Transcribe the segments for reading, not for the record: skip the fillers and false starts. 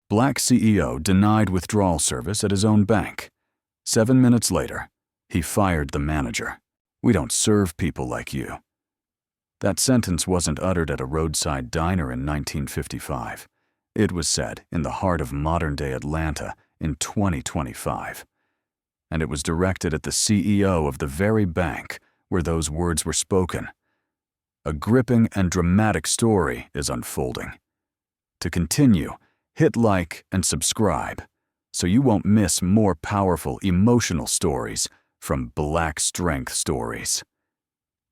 Black CEO denied withdrawal service at his own bank. 7 minutes later, he fired the manager. "We don't serve people like you." That sentence wasn't uttered at a roadside diner in 1955. It was said in the heart of modern-day Atlanta in 2025. And it was directed at the CEO of the very bank where those words were spoken. A gripping and dramatic story is unfolding. To continue, hit like and subscribe so you won't miss more powerful emotional stories from Black Strength Stories.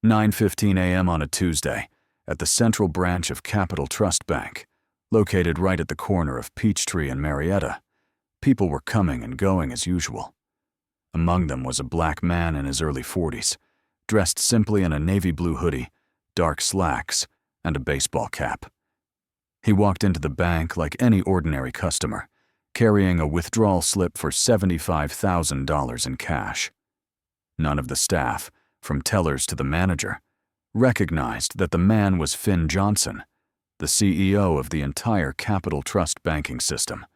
9:15 a.m. on a Tuesday at the Central Branch of Capital Trust Bank, located right at the corner of Peachtree and Marietta. People were coming and going as usual. Among them was a black man in his early 40s, dressed simply in a navy blue hoodie, dark slacks, and a baseball cap. He walked into the bank like any ordinary customer, carrying a withdrawal slip for $75,000 in cash. None of the staff, from tellers to the manager, recognized that the man was Finn Johnson, the CEO of the entire Capital Trust banking system,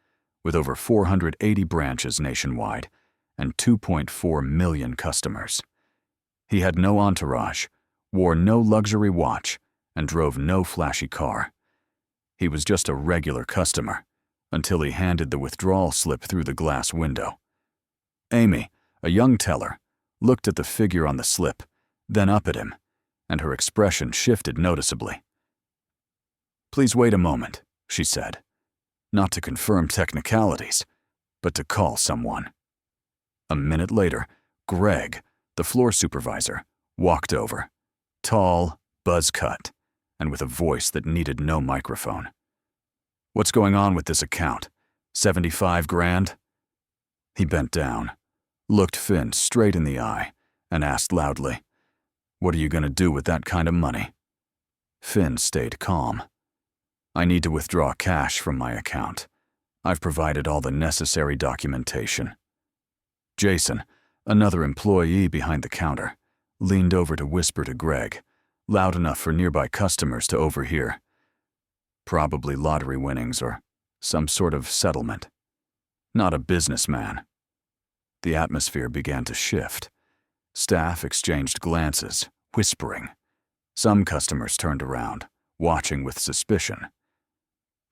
with over 480 branches nationwide and 2.4 million customers. He had no entourage, wore no luxury watch, and drove no flashy car. He was just a regular customer until he handed the withdrawal slip through the glass window. Amy, a young teller, looked at the figure on the slip, then up at him, and her expression shifted noticeably. "Please wait a moment," she said, not to confirm technicalities, but to call someone. A minute later, Greg, the floor supervisor, walked over, tall, buzz-cut, and with a voice that needed no microphone. "What's going on with this account? 75 grand?" He bent down, looked Finn straight in the eye, and asked loudly, "What are you going to do with that kind of money?" Finn stayed calm. "I need to withdraw cash from my account. I've provided all the necessary documentation." Jason, another employee behind the counter, leaned over to whisper to Greg, loud enough for nearby customers to overhear. "Probably lottery winnings or some sort of settlement. Not a businessman." The atmosphere began to shift. Staff exchanged glances, whispering. Some customers turned around, watching with suspicion.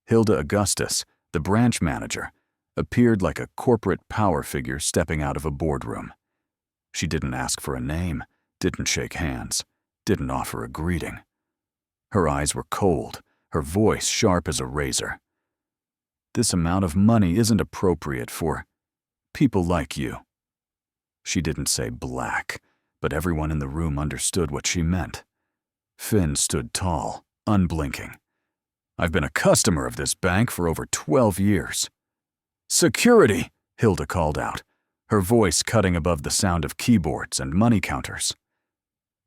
Hilda Augustus, the branch manager, appeared like a corporate power figure stepping out of a boardroom. She didn't ask for a name, didn't shake hands, didn't offer a greeting. Her eyes were cold, her voice sharp as a razor. "This amount of money isn't appropriate for people like you." She didn't say black, but everyone in the room understood what she meant. Finn stood tall, unblinking. "I've been a customer of this bank for over 12 years. "Security!" Hilda called out, her voice cutting above the sound of keyboards and money counters.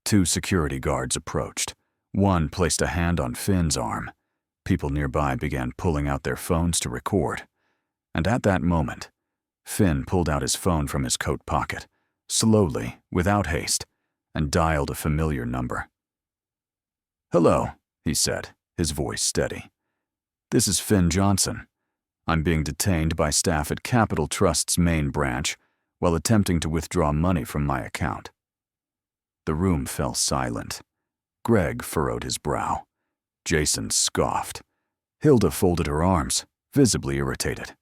2 security guards approached. One placed a hand on Finn's arm. People nearby began pulling out their phones to record. And at that moment, Finn pulled out his phone from his coat pocket, slowly, without haste, and dialed a familiar number. "Hello," he said, his voice steady. "This is Finn Johnson. I'm being detained by staff at Capital Trust's main branch while attempting to withdraw money from my account." The room fell silent. Greg furrowed his brow. Jason scoffed. Hilda folded her arms, visibly irritated.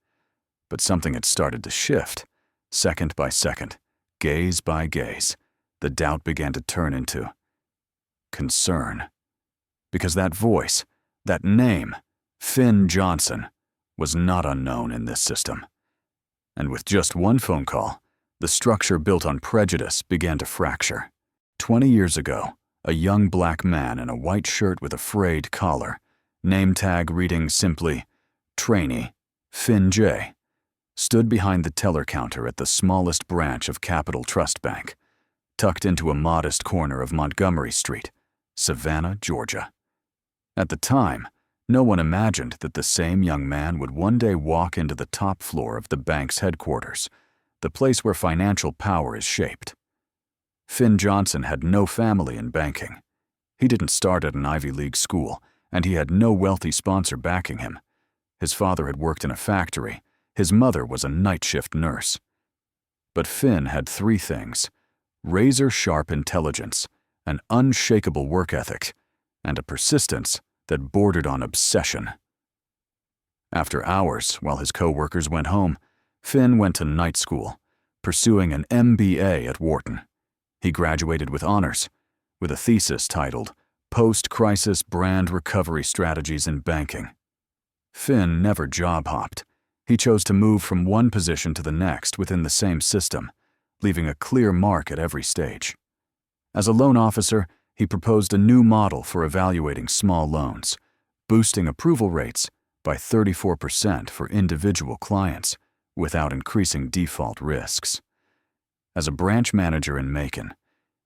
But something had started to shift. Second by second, gaze by gaze, the doubt began to turn into concern. Because that voice, that name, Finn Johnson, was not unknown in this system. And with just one phone call, the structure built on prejudice began to fracture. 20 years ago, a young black man in a white shirt with a frayed collar, name tag reading simply, Trainee, Finn J., stood behind the teller counter at the smallest branch of Capital Trust Bank, tucked into a modest corner of Montgomery Street, Savannah, Georgia. At the time, no one imagined that the same young man would one day walk into the top floor of the bank's headquarters, the place where financial power is shaped. Finn Johnson had no family in banking. He didn't start at an Ivy League school, and he had no wealthy sponsor backing him. His father had worked in a factory. His mother was a night shift nurse. But Finn had three things: razor-sharp intelligence, an unshakable work ethic, and a persistence that bordered on obsession. After hours, while his co-workers went home, Finn went to night school, pursuing an MBA at Wharton. He graduated with honors, with a thesis titled Post-Crisis Brand Recovery Strategies in Banking. Finn never job-hopped. He chose to move from one position to the next within the same system, leaving a clear mark at every stage. As a loan officer, he proposed a new model for evaluating small loans, boosting approval rates by 34% for individual clients without increasing default risks. As a branch manager in Macon,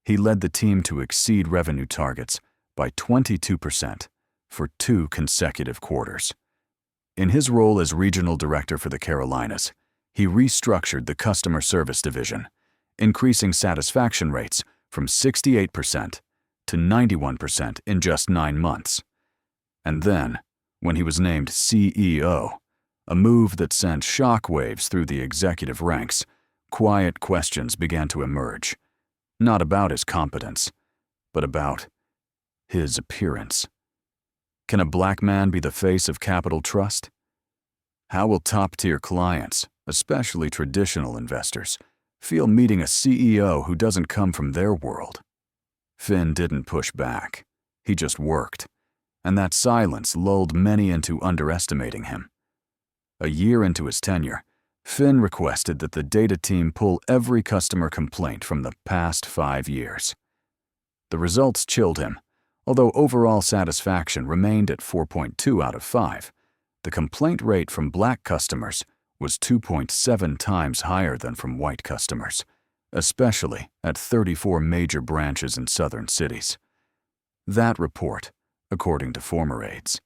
he led the team to exceed revenue targets by 22% for 2 consecutive quarters. In his role as regional director for the Carolinas, he restructured the customer service division, increasing satisfaction rates from 68% to 91% in just 9 months. And then, when he was named CEO, a move that sent shockwaves through the executive ranks, quiet questions began to emerge, not about his competence, but about his appearance. Can a black man be the face of Capital Trust? How will top-tier clients, especially traditional investors, feel meeting a CEO who doesn't come from their world? Finn didn't push back. He just worked, and that silence lulled many into underestimating him. A year into his tenure, Finn requested that the data team pull every customer complaint from the past 5 years. The results chilled him. Although overall satisfaction remained at 4.2 out of 5, the complaint rate from black customers was 2.7 times higher than from white customers, especially at 34 major branches in southern cities. That report, according to former aides,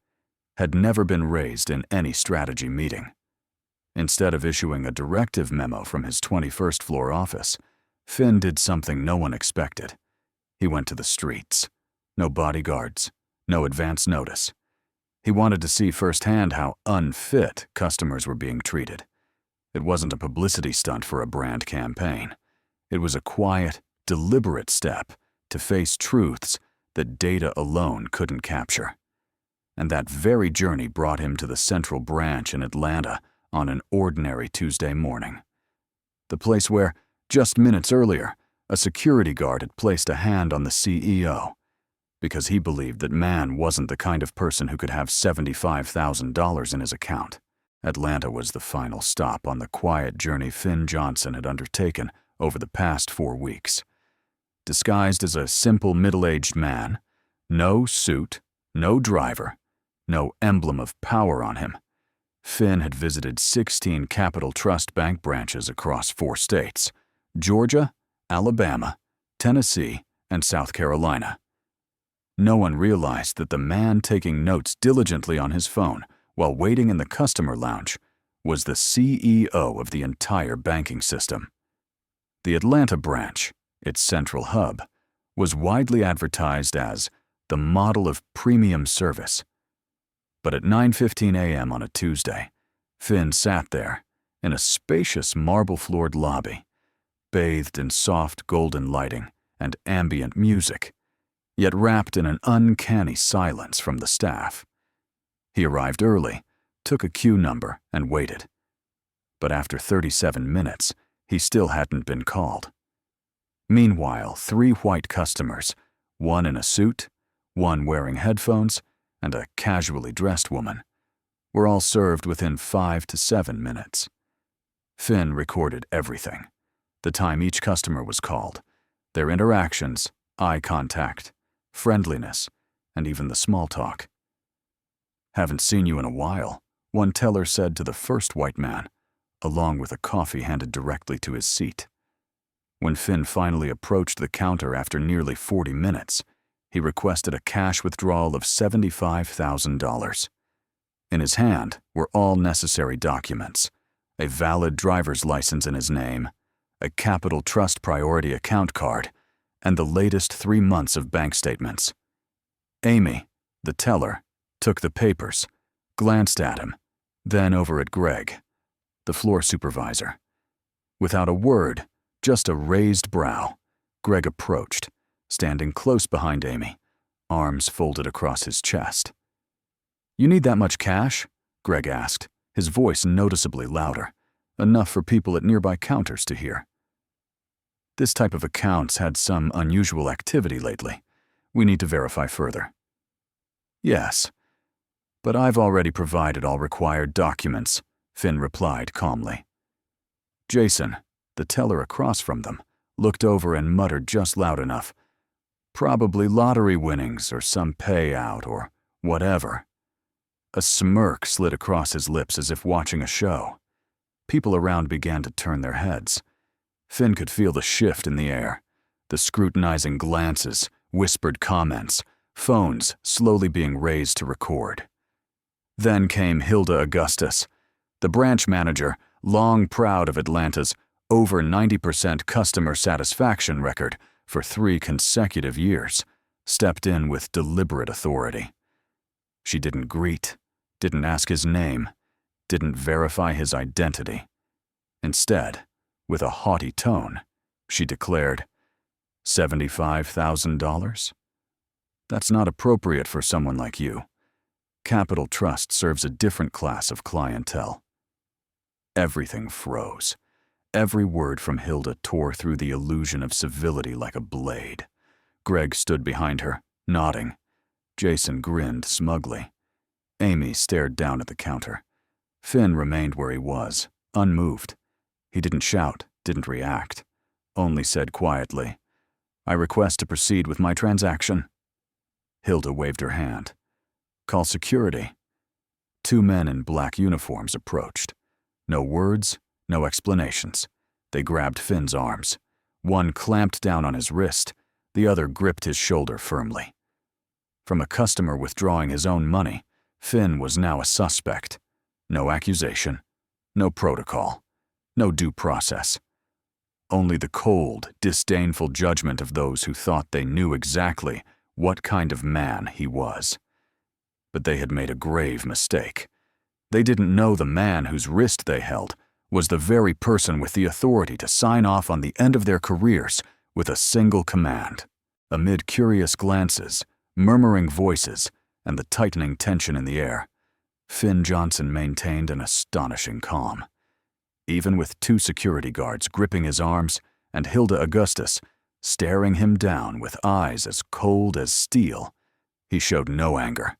had never been raised in any strategy meeting. Instead of issuing a directive memo from his 21st floor office, Finn did something no one expected. He went to the streets. No bodyguards, no advance notice. He wanted to see firsthand how unfit customers were being treated. It wasn't a publicity stunt for a brand campaign. It was a quiet, deliberate step to face truths that data alone couldn't capture. And that very journey brought him to the central branch in Atlanta on an ordinary Tuesday morning. The place where, just minutes earlier, a security guard had placed a hand on the CEO, because he believed that man wasn't the kind of person who could have $75,000 in his account. Atlanta was the final stop on the quiet journey Finn Johnson had undertaken over the past 4 weeks. Disguised as a simple middle-aged man, no suit, no driver, no emblem of power on him, Finn had visited 16 Capital Trust Bank branches across 4 states: Georgia, Alabama, Tennessee, and South Carolina. No one realized that the man taking notes diligently on his phone while waiting in the customer lounge was the CEO of the entire banking system. The Atlanta branch, its central hub, was widely advertised as the model of premium service. But at 9:15 a.m. on a Tuesday, Finn sat there in a spacious marble-floored lobby, bathed in soft golden lighting and ambient music, yet wrapped in an uncanny silence from the staff. He arrived early, took a queue number, and waited. But after 37 minutes, he still hadn't been called. Meanwhile, 3 white customers, one in a suit, one wearing headphones, and a casually dressed woman, were all served within 5 to 7 minutes. Finn recorded everything: the time each customer was called, their interactions, eye contact, friendliness, and even the small talk. "Haven't seen you in a while," one teller said to the first white man, along with a coffee handed directly to his seat. When Finn finally approached the counter after nearly 40 minutes, he requested a cash withdrawal of $75,000. In his hand were all necessary documents: a valid driver's license in his name, a Capital Trust Priority account card, and the latest 3 months of bank statements. Amy, the teller, took the papers, glanced at him, Then over at Greg, the floor supervisor. Without a word, just a raised brow, Greg approached, standing close behind Amy, arms folded across his chest. "You need that much cash?" Greg asked, his voice noticeably louder, enough for people at nearby counters to hear. "This type of accounts had some unusual activity lately. We need to verify further." "Yes, but I've already provided all required documents," Finn replied calmly. Jason, the teller across from them, looked over and muttered just loud enough, "Probably lottery winnings or some payout or whatever." A smirk slid across his lips as if watching a show. People around began to turn their heads. Finn could feel the shift in the air, the scrutinizing glances, whispered comments, phones slowly being raised to record. Then came Hilda Augustus, the branch manager, long proud of Atlanta's over 90% customer satisfaction record for 3 consecutive years, stepped in with deliberate authority. She didn't greet, didn't ask his name, didn't verify his identity. Instead, with a haughty tone, she declared, $75,000? That's not appropriate for someone like you. Capital Trust serves a different class of clientele. Everything froze. Every word from Hilda tore through the illusion of civility like a blade. Greg stood behind her, nodding. Jason grinned smugly. Amy stared down at the counter. Finn remained where he was, unmoved. He didn't shout, didn't react, only said quietly, "I request to proceed with my transaction." Hilda waved her hand. "Call security." 2 men in black uniforms approached. No words, no explanations. They grabbed Finn's arms. One clamped down on his wrist, the other gripped his shoulder firmly. From a customer withdrawing his own money, Finn was now a suspect. No accusation, no protocol, no due process. Only the cold, disdainful judgment of those who thought they knew exactly what kind of man he was. But they had made a grave mistake. They didn't know the man whose wrist they held was the very person with the authority to sign off on the end of their careers with a single command. Amid curious glances, murmuring voices, and the tightening tension in the air, Finn Johnson maintained an astonishing calm. Even with 2 security guards gripping his arms and Hilda Augustus staring him down with eyes as cold as steel, he showed no anger.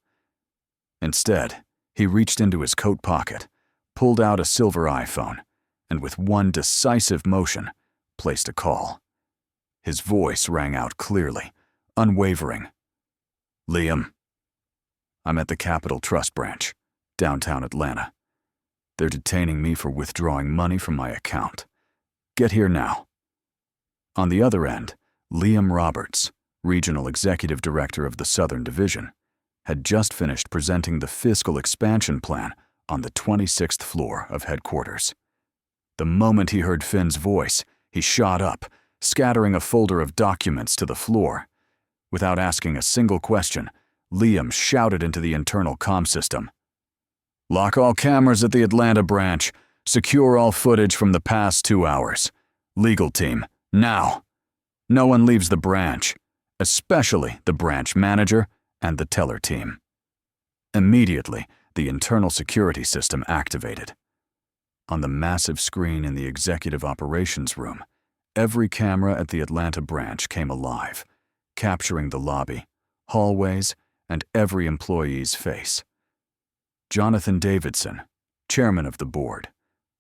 Instead, he reached into his coat pocket, pulled out a silver iPhone, and with one decisive motion, placed a call. His voice rang out clearly, unwavering. "Liam, I'm at the Capital Trust branch, downtown Atlanta. They're detaining me for withdrawing money from my account. Get here now." On the other end, Liam Roberts, Regional Executive Director of the Southern Division, had just finished presenting the fiscal expansion plan on the 26th floor of headquarters. The moment he heard Finn's voice, he shot up, scattering a folder of documents to the floor. Without asking a single question, Liam shouted into the internal comm system, "Lock all cameras at the Atlanta branch. Secure all footage from the past 2 hours. Legal team, now. No one leaves the branch, especially the branch manager and the teller team." Immediately, the internal security system activated. On the massive screen in the executive operations room, every camera at the Atlanta branch came alive, capturing the lobby, hallways, and every employee's face. Jonathan Davidson, chairman of the board,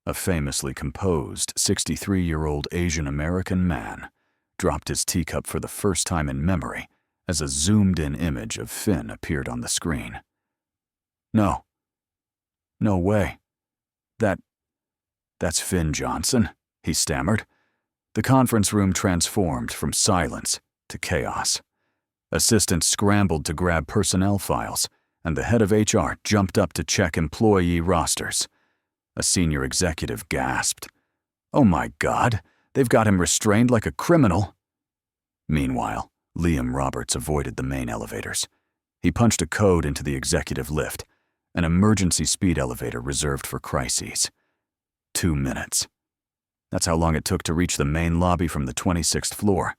a famously composed 63-year-old Asian American man, dropped his teacup for the first time in memory as a zoomed-in image of Finn appeared on the screen. "No. No way. That's Finn Johnson," he stammered. The conference room transformed from silence to chaos. Assistants scrambled to grab personnel files, and the head of HR jumped up to check employee rosters. A senior executive gasped, "Oh my God, they've got him restrained like a criminal." Meanwhile, Liam Roberts avoided the main elevators. He punched a code into the executive lift, an emergency speed elevator reserved for crises. 2 minutes. That's how long it took to reach the main lobby from the 26th floor.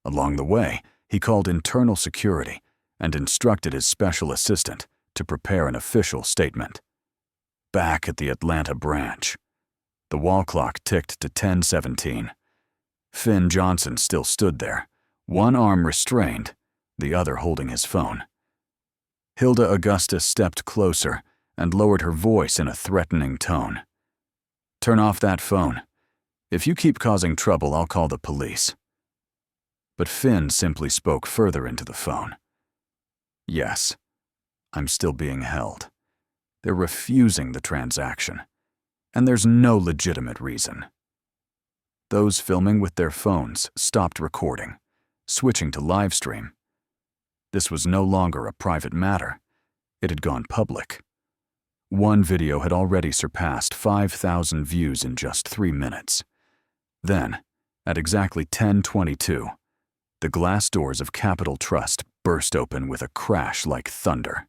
Along the way, he called internal security and instructed his special assistant to prepare an official statement. Back at the Atlanta branch, the wall clock ticked to 10:17. Finn Johnson still stood there, one arm restrained, the other holding his phone. Hilda Augustus stepped closer and lowered her voice in a threatening tone. "Turn off that phone. If you keep causing trouble, I'll call the police." But Finn simply spoke further into the phone. "Yes, I'm still being held. They're refusing the transaction, and there's no legitimate reason." Those filming with their phones stopped recording, switching to live stream. This was no longer a private matter. It had gone public. One video had already surpassed 5,000 views in just 3 minutes. Then, at exactly 10:22, the glass doors of Capital Trust burst open with a crash like thunder.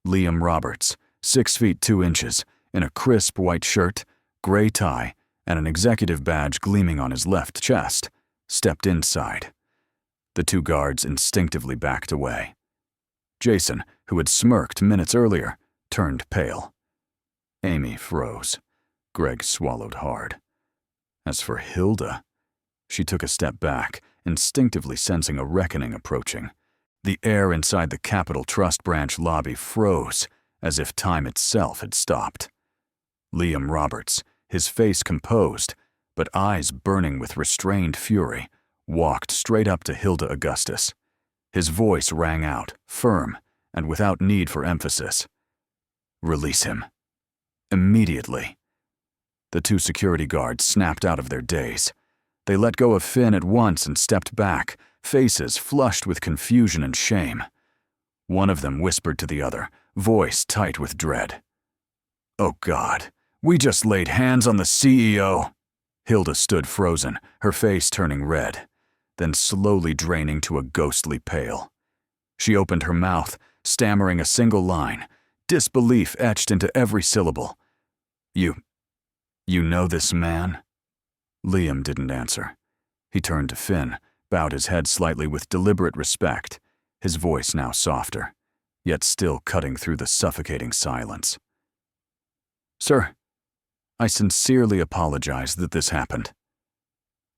Liam Roberts, 6 feet 2 inches, in a crisp white shirt, gray tie, and an executive badge gleaming on his left chest, stepped inside. The two guards instinctively backed away. Jason, who had smirked minutes earlier, turned pale. Amy froze. Greg swallowed hard. As for Hilda, she took a step back, instinctively sensing a reckoning approaching. The air inside the Capital Trust branch lobby froze, as if time itself had stopped. Liam Roberts, his face composed, but eyes burning with restrained fury, walked straight up to Hilda Augustus. His voice rang out, firm, and without need for emphasis. "Release him. Immediately." The two security guards snapped out of their daze. They let go of Finn at once and stepped back, faces flushed with confusion and shame. One of them whispered to the other, voice tight with dread. "Oh God, we just laid hands on the CEO." Hilda stood frozen, her face turning red, then slowly draining to a ghostly pale. She opened her mouth, stammering a single line, disbelief etched into every syllable. You know this man?" Liam didn't answer. He turned to Finn, bowed his head slightly with deliberate respect, his voice now softer, yet still cutting through the suffocating silence. "Sir, I sincerely apologize that this happened."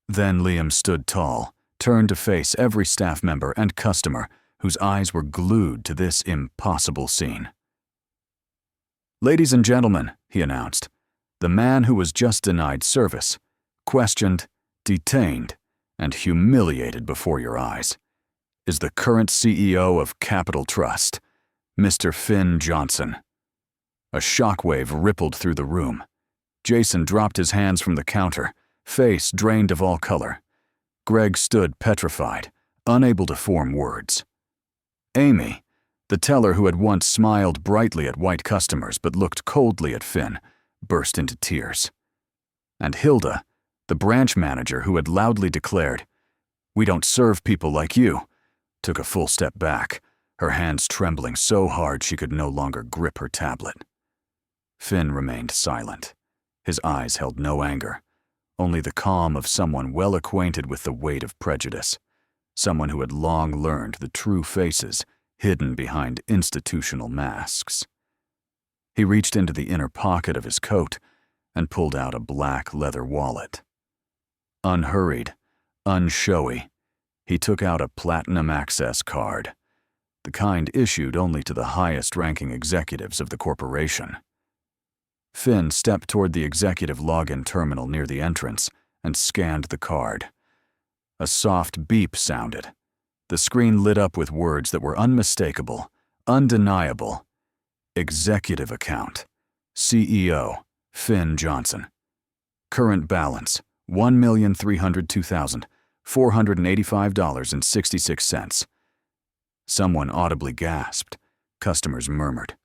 Then Liam stood tall, turned to face every staff member and customer whose eyes were glued to this impossible scene. "Ladies and gentlemen," he announced, "the man who was just denied service, questioned, detained, and humiliated before your eyes, is the current CEO of Capital Trust, Mr. Finn Johnson." A shockwave rippled through the room. Jason dropped his hands from the counter, face drained of all color. Greg stood petrified, unable to form words. Amy, the teller who had once smiled brightly at white customers but looked coldly at Finn, burst into tears. And Hilda, the branch manager who had loudly declared, "We don't serve people like you," took a full step back, her hands trembling so hard she could no longer grip her tablet. Finn remained silent. His eyes held no anger, only the calm of someone well acquainted with the weight of prejudice, someone who had long learned the true faces hidden behind institutional masks. He reached into the inner pocket of his coat and pulled out a black leather wallet. Unhurried, unshowy, he took out a Platinum Access card, the kind issued only to the highest-ranking executives of the corporation. Finn stepped toward the executive login terminal near the entrance and scanned the card. A soft beep sounded. The screen lit up with words that were unmistakable, undeniable. Executive account. CEO, Finn Johnson. Current balance, $1,302,485.66. Someone audibly gasped. Customers murmured.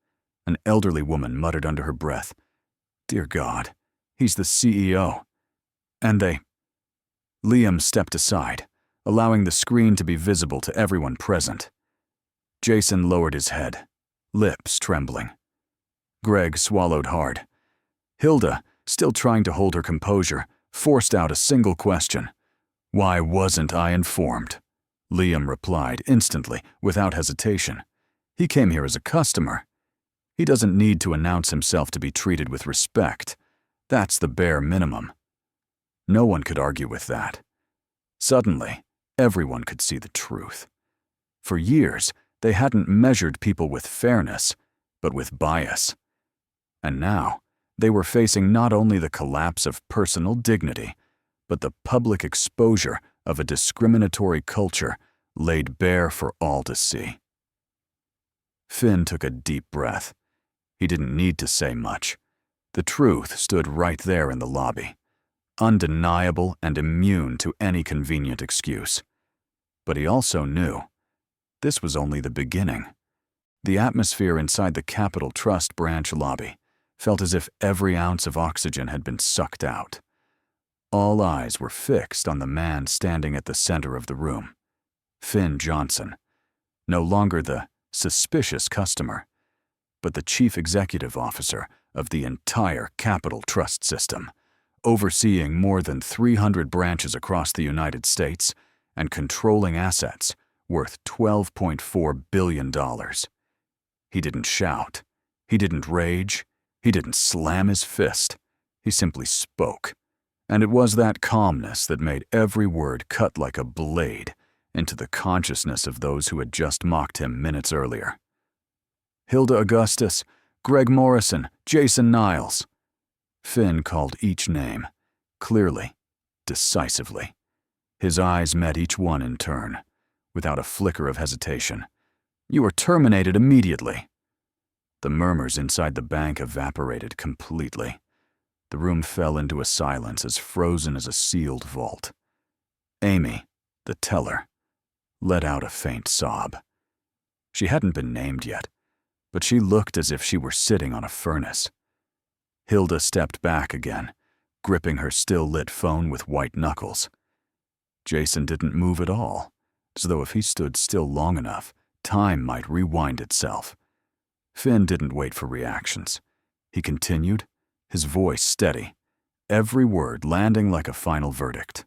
An elderly woman muttered under her breath, "Dear God, he's the CEO." And they... Liam stepped aside, allowing the screen to be visible to everyone present. Jason lowered his head, lips trembling. Greg swallowed hard. Hilda, still trying to hold her composure, forced out a single question. "Why wasn't I informed?" Liam replied instantly, without hesitation. "He came here as a customer. He doesn't need to announce himself to be treated with respect. That's the bare minimum." No one could argue with that. Suddenly, everyone could see the truth. For years, they hadn't measured people with fairness, but with bias. And now, they were facing not only the collapse of personal dignity, but the public exposure of a discriminatory culture laid bare for all to see. Finn took a deep breath. He didn't need to say much. The truth stood right there in the lobby, undeniable and immune to any convenient excuse. But he also knew this was only the beginning. The atmosphere inside the Capital Trust branch lobby felt as if every ounce of oxygen had been sucked out. All eyes were fixed on the man standing at the center of the room, Finn Johnson, no longer the suspicious customer, but the chief executive officer of the entire Capital Trust system, overseeing more than 300 branches across the United States and controlling assets worth $12.4 billion. He didn't shout. He didn't rage. He didn't slam his fist. He simply spoke. And it was that calmness that made every word cut like a blade into the consciousness of those who had just mocked him minutes earlier. Hilda Augustus, Greg Morrison, Jason Niles. Finn called each name, clearly, decisively. His eyes met each one in turn, without a flicker of hesitation. "You are terminated immediately." The murmurs inside the bank evaporated completely. The room fell into a silence as frozen as a sealed vault. Amy, the teller, let out a faint sob. She hadn't been named yet, but she looked as if she were sitting on a furnace. Hilda stepped back again, gripping her still-lit phone with white knuckles. Jason didn't move at all, as though if he stood still long enough, time might rewind itself. Finn didn't wait for reactions. He continued, his voice steady, every word landing like a final verdict.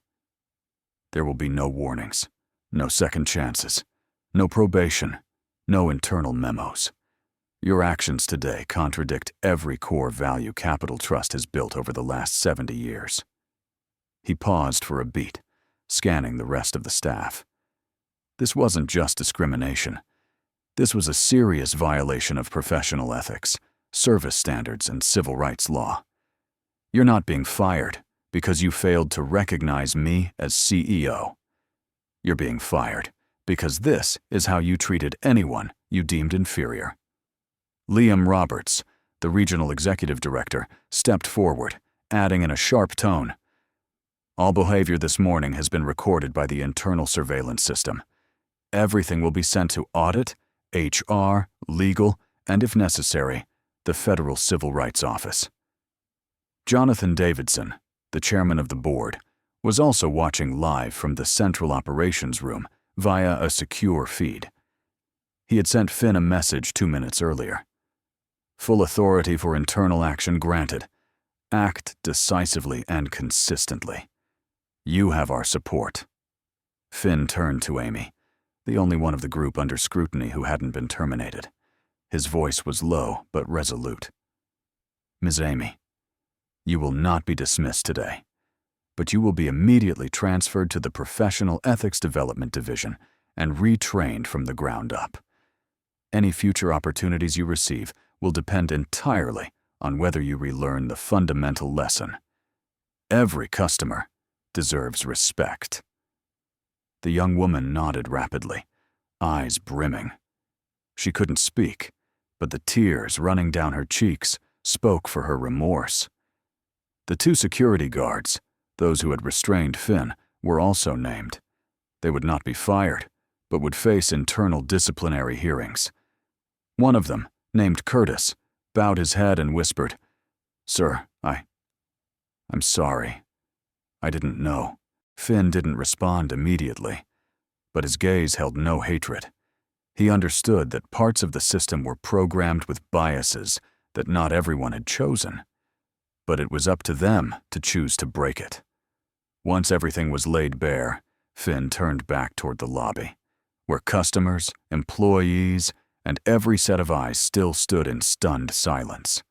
"There will be no warnings, no second chances, no probation, no internal memos. Your actions today contradict every core value Capital Trust has built over the last 70 years. He paused for a beat, scanning the rest of the staff. This wasn't just discrimination. This was a serious violation of professional ethics, service standards, and civil rights law. You're not being fired because you failed to recognize me as CEO. You're being fired because this is how you treated anyone you deemed inferior." Liam Roberts, the regional executive director, stepped forward, adding in a sharp tone, "All behavior this morning has been recorded by the internal surveillance system. Everything will be sent to audit, HR, legal, and if necessary, the Federal Civil Rights Office." Jonathan Davidson, the chairman of the board, was also watching live from the central operations room via a secure feed. He had sent Finn a message 2 minutes earlier. "Full authority for internal action granted. Act decisively and consistently. You have our support." Finn turned to Amy, the only one of the group under scrutiny who hadn't been terminated. His voice was low but resolute. "Ms. Amy, you will not be dismissed today, but you will be immediately transferred to the Professional Ethics Development Division and retrained from the ground up. Any future opportunities you receive will depend entirely on whether you relearn the fundamental lesson. Every customer deserves respect." The young woman nodded rapidly, eyes brimming. She couldn't speak, but the tears running down her cheeks spoke for her remorse. The 2 security guards, those who had restrained Finn, were also named. They would not be fired, but would face internal disciplinary hearings. One of them, named Curtis, bowed his head and whispered, "Sir, I'm sorry. I didn't know." Finn didn't respond immediately, but his gaze held no hatred. He understood that parts of the system were programmed with biases that not everyone had chosen, but it was up to them to choose to break it. Once everything was laid bare, Finn turned back toward the lobby, where customers, employees, and every set of eyes still stood in stunned silence.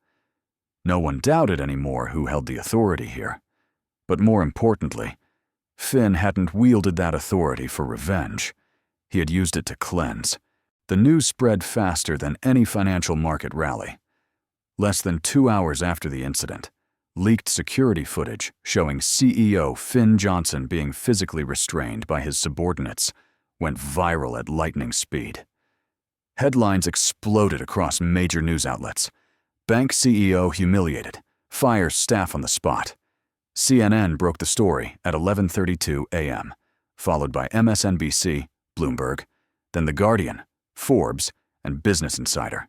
No one doubted anymore who held the authority here, but more importantly, Finn hadn't wielded that authority for revenge. He had used it to cleanse. The news spread faster than any financial market rally. Less than 2 hours after the incident, leaked security footage showing CEO Finn Johnson being physically restrained by his subordinates went viral at lightning speed. Headlines exploded across major news outlets. Bank CEO humiliated, fires staff on the spot. CNN broke the story at 11:32 a.m., followed by MSNBC, Bloomberg, then The Guardian, Forbes, and Business Insider.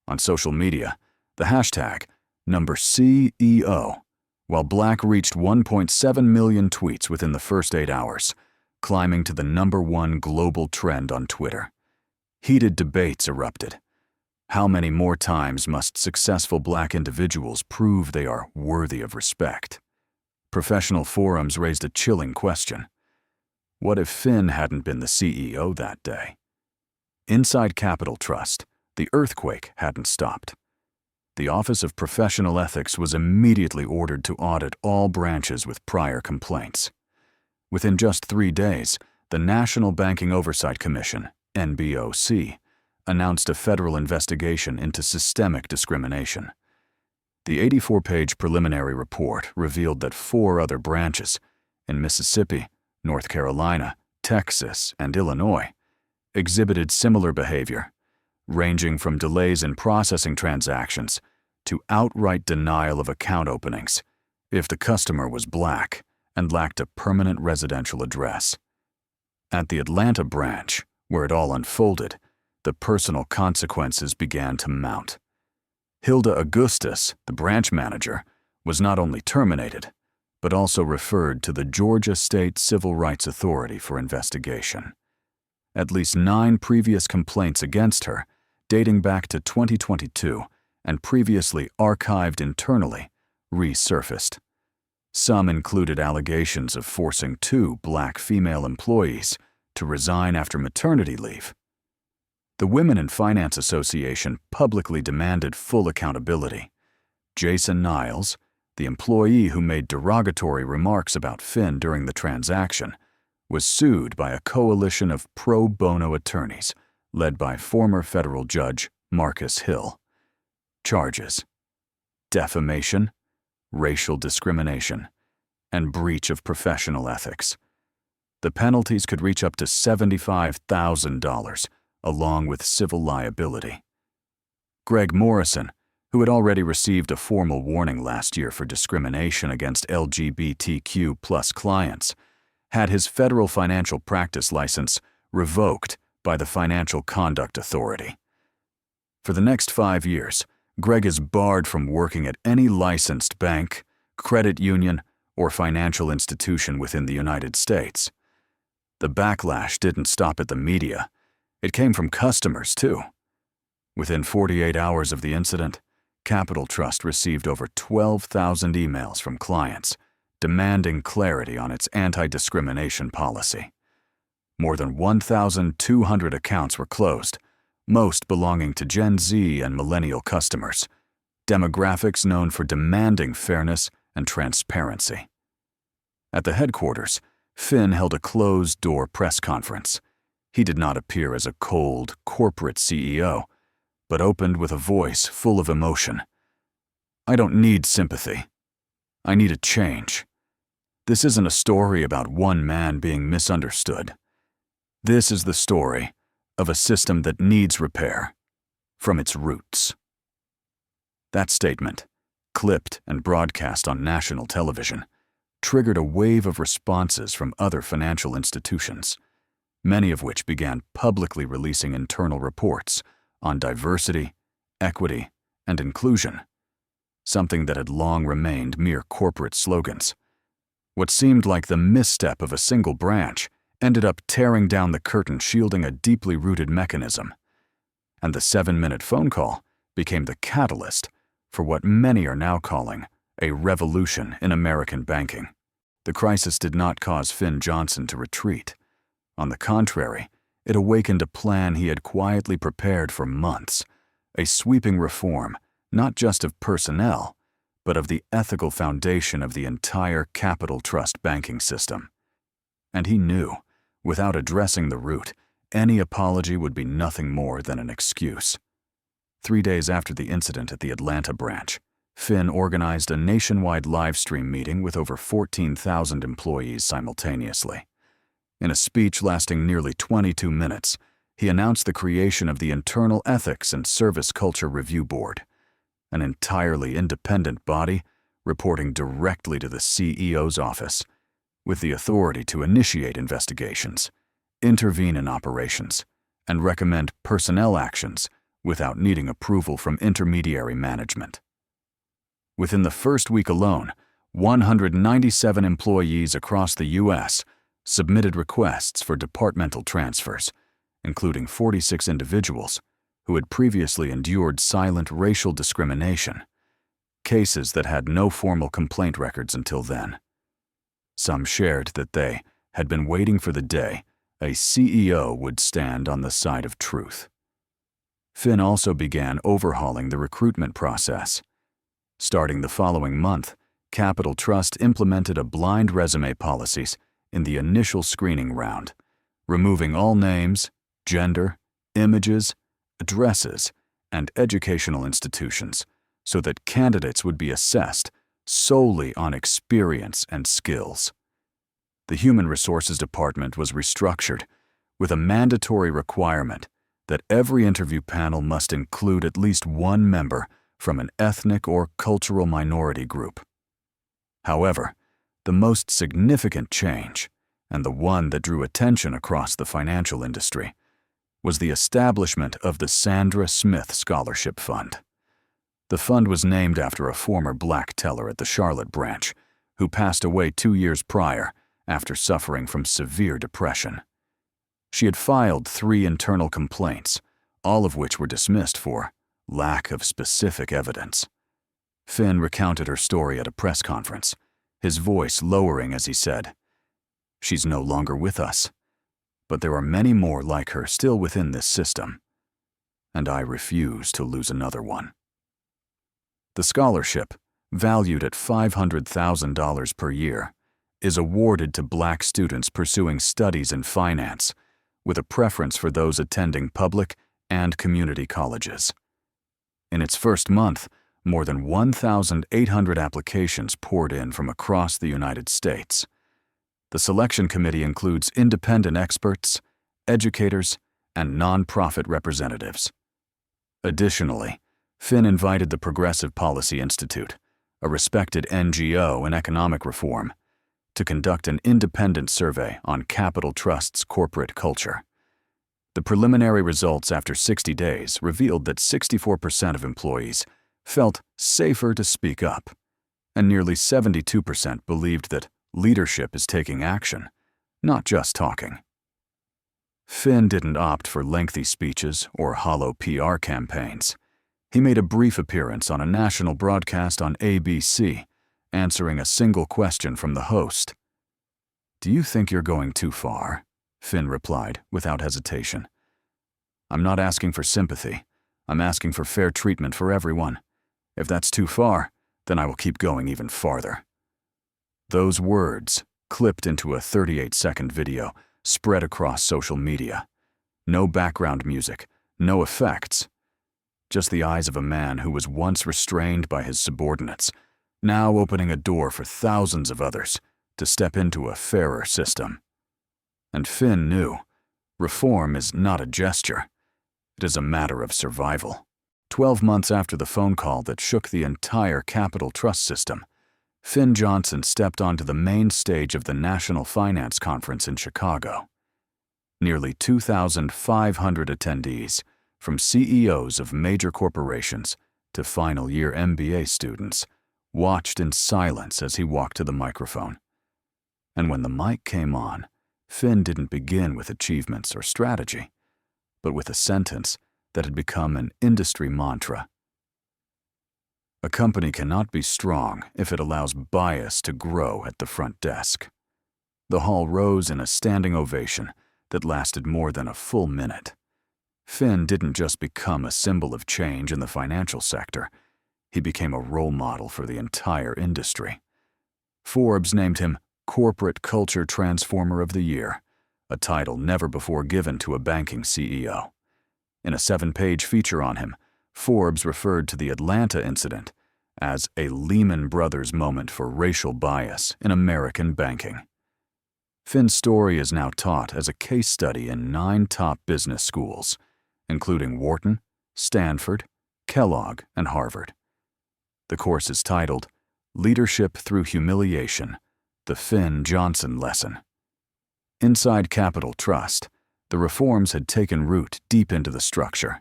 On social media, the hashtag #CEO, while Black reached 1.7 million tweets within the first 8 hours, climbing to the #1 global trend on Twitter. Heated debates erupted. How many more times must successful Black individuals prove they are worthy of respect? Professional forums raised a chilling question. What if Finn hadn't been the CEO that day? Inside Capital Trust, the earthquake hadn't stopped. The Office of Professional Ethics was immediately ordered to audit all branches with prior complaints. Within just 3 days, the National Banking Oversight Commission, NBOC, announced a federal investigation into systemic discrimination. The 84-page preliminary report revealed that 4 other branches in Mississippi, North Carolina, Texas, and Illinois exhibited similar behavior, ranging from delays in processing transactions to outright denial of account openings if the customer was Black and lacked a permanent residential address. At the Atlanta branch, where it all unfolded, the personal consequences began to mount. Hilda Augustus, the branch manager, was not only terminated, but also referred to the Georgia State Civil Rights Authority for investigation. At least 9 previous complaints against her, dating back to 2022 and previously archived internally, resurfaced. Some included allegations of forcing 2 Black female employees to resign after maternity leave. The Women in Finance Association publicly demanded full accountability. Jason Niles, the employee who made derogatory remarks about Finn during the transaction, was sued by a coalition of pro bono attorneys led by former federal judge Marcus Hill. Charges: defamation, racial discrimination, and breach of professional ethics. The penalties could reach up to $75,000, along with civil liability. Greg Morrison, who had already received a formal warning last year for discrimination against LGBTQ+ clients, had his federal financial practice license revoked by the Financial Conduct Authority. For the next 5 years, Greg is barred from working at any licensed bank, credit union, or financial institution within the United States. The backlash didn't stop at the media. It came from customers, too. Within 48 hours of the incident, Capital Trust received over 12,000 emails from clients demanding clarity on its anti-discrimination policy. More than 1,200 accounts were closed, most belonging to Gen Z and millennial customers, demographics known for demanding fairness and transparency. At the headquarters, Finn held a closed-door press conference. He did not appear as a cold, corporate CEO, but opened with a voice full of emotion. "I don't need sympathy. I need a change. This isn't a story about one man being misunderstood. This is the story of a system that needs repair from its roots." That statement, clipped and broadcast on national television, triggered a wave of responses from other financial institutions, many of which began publicly releasing internal reports on diversity, equity, and inclusion, something that had long remained mere corporate slogans. What seemed like the misstep of a single branch ended up tearing down the curtain shielding a deeply rooted mechanism. And the 7-minute phone call became the catalyst for what many are now calling a revolution in American banking. The crisis did not cause Finn Johnson to retreat. On the contrary, it awakened a plan he had quietly prepared for months, a sweeping reform, not just of personnel, but of the ethical foundation of the entire capital trust banking system. And he knew, without addressing the root, any apology would be nothing more than an excuse. 3 days after the incident at the Atlanta branch, Finn organized a nationwide live stream meeting with over 14,000 employees simultaneously. In a speech lasting nearly 22 minutes, he announced the creation of the Internal Ethics and Service Culture Review Board, an entirely independent body reporting directly to the CEO's office, with the authority to initiate investigations, intervene in operations, and recommend personnel actions without needing approval from intermediary management. Within the first week alone, 197 employees across the U.S. submitted requests for departmental transfers, including 46 individuals who had previously endured silent racial discrimination, cases that had no formal complaint records until then. Some shared that they had been waiting for the day a CEO would stand on the side of truth. Finn also began overhauling the recruitment process. Starting the following month, Capital Trust implemented a blind resume policies in the initial screening round, removing all names, gender, images, addresses, and educational institutions so that candidates would be assessed solely on experience and skills. The Human Resources Department was restructured with a mandatory requirement that every interview panel must include at least one member from an ethnic or cultural minority group. However, the most significant change, and the one that drew attention across the financial industry, was the establishment of the Sandra Smith Scholarship Fund. The fund was named after a former black teller at the Charlotte branch who passed away 2 years prior after suffering from severe depression. She had filed 3 internal complaints, all of which were dismissed for lack of specific evidence. Finn recounted her story at a press conference, his voice lowering as he said, "She's no longer with us, but there are many more like her still within this system, and I refuse to lose another one." The scholarship, valued at $500,000 per year, is awarded to black students pursuing studies in finance, with a preference for those attending public and community colleges. In its first month, more than 1,800 applications poured in from across the United States. The selection committee includes independent experts, educators, and nonprofit representatives. Additionally, Finn invited the Progressive Policy Institute, a respected NGO in economic reform, to conduct an independent survey on Capital Trust's corporate culture. The preliminary results after 60 days revealed that 64% of employees felt safer to speak up, and nearly 72% believed that leadership is taking action, not just talking. Finn didn't opt for lengthy speeches or hollow PR campaigns. He made a brief appearance on a national broadcast on ABC, answering a single question from the host. "Do you think you're going too far?" Finn replied without hesitation. "I'm not asking for sympathy. I'm asking for fair treatment for everyone. If that's too far, then I will keep going even farther." Those words, clipped into a 38-second video, spread across social media. No background music, no effects. Just the eyes of a man who was once restrained by his subordinates, now opening a door for thousands of others to step into a fairer system. And Finn knew, reform is not a gesture. It is a matter of survival. 12 months after the phone call that shook the entire Capital Trust system, Finn Johnson stepped onto the main stage of the National Finance Conference in Chicago. Nearly 2,500 attendees, from CEOs of major corporations to final-year MBA students, watched in silence as he walked to the microphone. And when the mic came on, Finn didn't begin with achievements or strategy, but with a sentence that had become an industry mantra. A company cannot be strong if it allows bias to grow at the front desk. The hall rose in a standing ovation that lasted more than a full minute. Finn didn't just become a symbol of change in the financial sector, he became a role model for the entire industry. Forbes named him Corporate Culture Transformer of the Year, a title never before given to a banking CEO. In a 7-page feature on him, Forbes referred to the Atlanta incident as a Lehman Brothers moment for racial bias in American banking. Finn's story is now taught as a case study in 9 top business schools, including Wharton, Stanford, Kellogg, and Harvard. The course is titled Leadership Through Humiliation, the Finn Johnson Lesson. Inside Capital Trust, the reforms had taken root deep into the structure.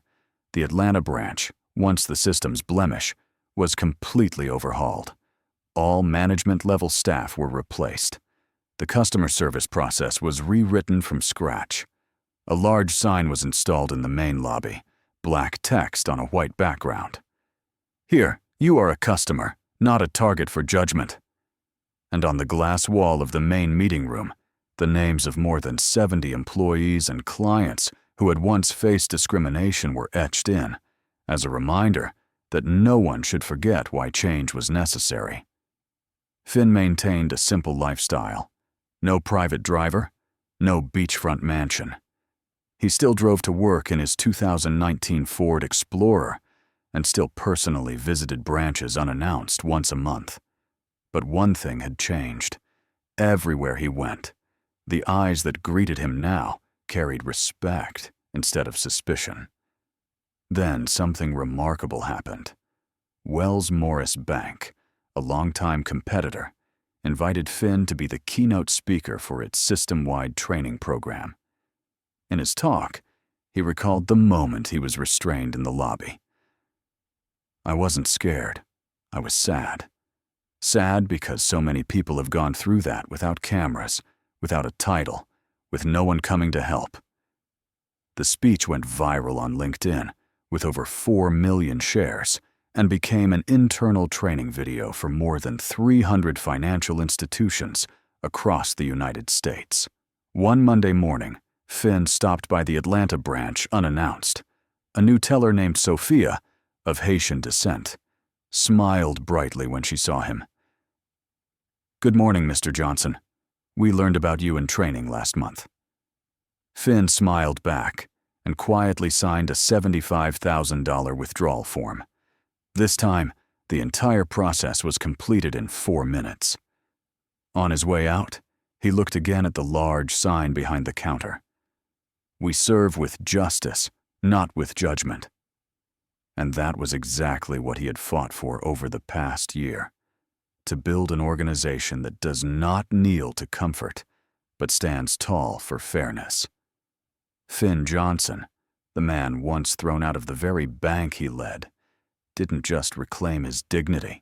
The Atlanta branch, once the system's blemish, was completely overhauled. All management-level staff were replaced. The customer service process was rewritten from scratch. A large sign was installed in the main lobby, black text on a white background. "Here, you are a customer, not a target for judgment." And on the glass wall of the main meeting room, the names of more than 70 employees and clients who had once faced discrimination were etched in, as a reminder that no one should forget why change was necessary. Finn maintained a simple lifestyle. No private driver, no beachfront mansion. He still drove to work in his 2019 Ford Explorer and still personally visited branches unannounced once a month. But one thing had changed. Everywhere he went, the eyes that greeted him now carried respect instead of suspicion. Then something remarkable happened. Wells Morris Bank, a longtime competitor, invited Finn to be the keynote speaker for its system-wide training program. In his talk, he recalled the moment he was restrained in the lobby. "I wasn't scared. I was sad. Sad because so many people have gone through that without cameras, without a title, with no one coming to help." The speech went viral on LinkedIn with over 4 million shares and became an internal training video for more than 300 financial institutions across the United States. One Monday morning, Finn stopped by the Atlanta branch unannounced. A new teller named Sophia, of Haitian descent, smiled brightly when she saw him. "Good morning, Mr. Johnson. We learned about you in training last month." Finn smiled back and quietly signed a $75,000 withdrawal form. This time, the entire process was completed in 4 minutes. On his way out, he looked again at the large sign behind the counter. "We serve with justice, not with judgment." And that was exactly what he had fought for over the past year. To build an organization that does not kneel to comfort, but stands tall for fairness. Finn Johnson, the man once thrown out of the very bank he led, didn't just reclaim his dignity.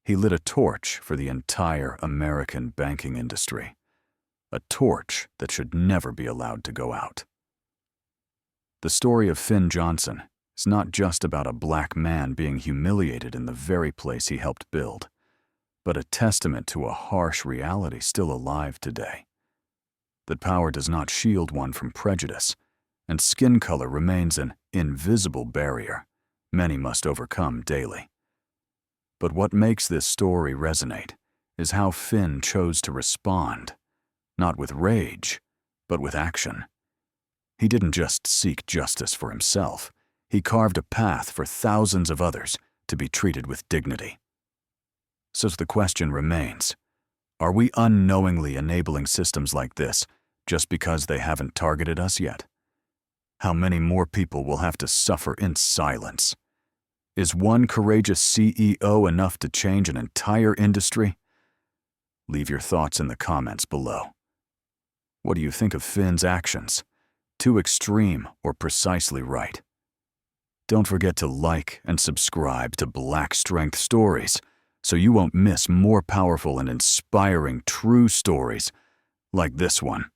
He lit a torch for the entire American banking industry. A torch that should never be allowed to go out. The story of Finn Johnson is not just about a black man being humiliated in the very place he helped build, but a testament to a harsh reality still alive today. That power does not shield one from prejudice, and skin color remains an invisible barrier many must overcome daily. But what makes this story resonate is how Finn chose to respond, not with rage, but with action. He didn't just seek justice for himself, he carved a path for thousands of others to be treated with dignity. So the question remains, are we unknowingly enabling systems like this just because they haven't targeted us yet? How many more people will have to suffer in silence? Is one courageous CEO enough to change an entire industry? Leave your thoughts in the comments below. What do you think of Finn's actions? Too extreme or precisely right? Don't forget to like and subscribe to Black Strength Stories so you won't miss more powerful and inspiring true stories like this one.